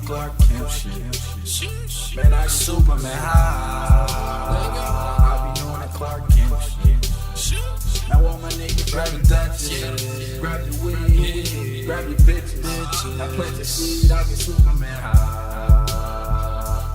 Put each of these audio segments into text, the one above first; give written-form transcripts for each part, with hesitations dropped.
Clark Kent shit. Man, I Superman high. I be on that Clark Kent shit. Now all my niggas grab the Dutchess, grab the weed, grab your bitches. I plant the seed, I be Superman high.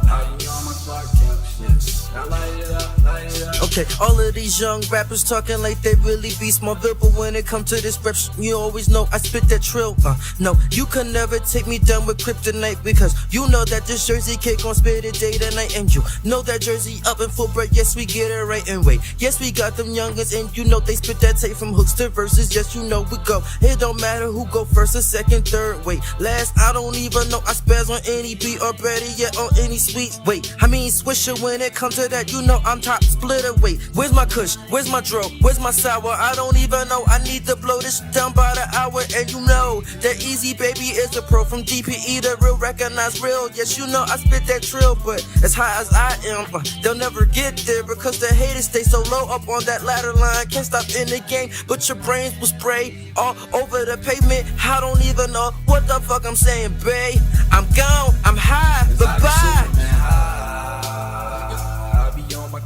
I be on my Clark Kent shit. Now light it up, light it up. Okay, all of these young rappers talking like they really be Smallville, but when it comes to this rap, you always know I spit that trill. No, you can never take me down with kryptonite, because you know that this Jersey kid gon' spit it day to night, and you know that Jersey up in full break. Yes, we get it right and wait. Yes, we got them youngins, and you know they spit that tape from hooks to verses. Yes, you know we go. It don't matter who go first or second, third. Wait, last I don't even know. I spaz on any beat or better yet on any sweet. Wait, I mean Swisher when it comes to that. You know I'm top splitter. Wait, where's my kush? Where's my dro? Where's my sour? I don't even know. I need to blow this down by the hour. And you know that Easy Baby is a pro from DPE, the real recognize real. Yes, you know I spit that trill, but as high as I am, they'll never get there because the haters stay so low up on that ladder line. Can't stop in the game, but your brains will spray all over the pavement. I don't even know what the fuck I'm saying, babe. I'm gone, I'm high, bye-bye.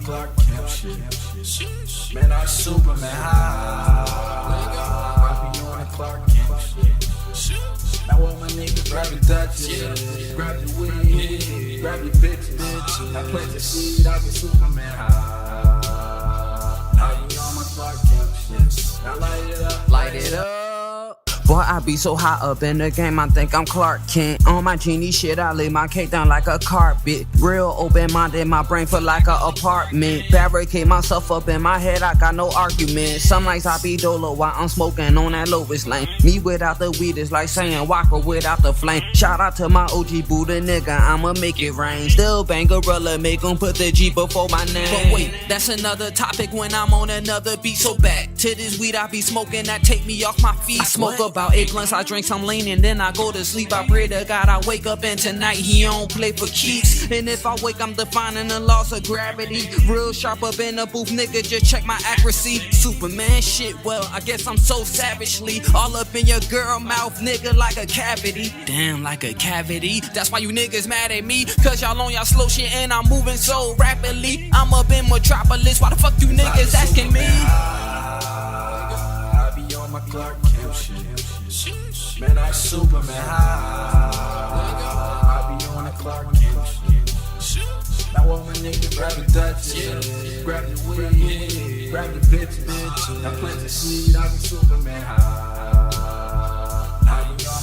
Clark Kent shit. Man, I Superman high. I be on that Clark Kent shit. Now all my niggas grab the Dutchess, grab the weed, grab your bitches. I plant the seed, I be Superman high. I be on my Clark Kent shit. Now light it up, light it up. Boy, I be so high up in the game, I think I'm Clark Kent. On my genie shit, I lay my cake down like a carpet. Real open-minded, my brain feel like a apartment. Barricade myself up in my head, I got no argument. Some nights I be dolo while I'm smoking on that lowest lane. Me without the weed is like saying Walker without the flame. Shout out to my OG Buddha nigga, I'ma make it rain. Still bang gorilla, make 'em put the G before my name. But wait, that's another topic when I'm on another beat. So back to this weed I be smoking that take me off my feet. I smoke about 8 blunts, I drink some lean and then I go to sleep. I pray to God I wake up and tonight he don't play for keeps. And if I wake I'm defining the laws of gravity. Real sharp up in the booth, nigga, just check my accuracy. Superman shit, well I guess I'm so savagely all up in your girl mouth, nigga, like a cavity. Damn, like a cavity. That's why you niggas mad at me, cause y'all on y'all slow shit and I'm moving so rapidly. I'm up in Metropolis, why the fuck you niggas asking me? I be on my Clark Kent shit. Man, I Superman high. I be on that Clark Kent shit. Now all my niggas grab the Dutchess, grab the weed, grab the bitches. I plant the seed, I be Superman high. I be on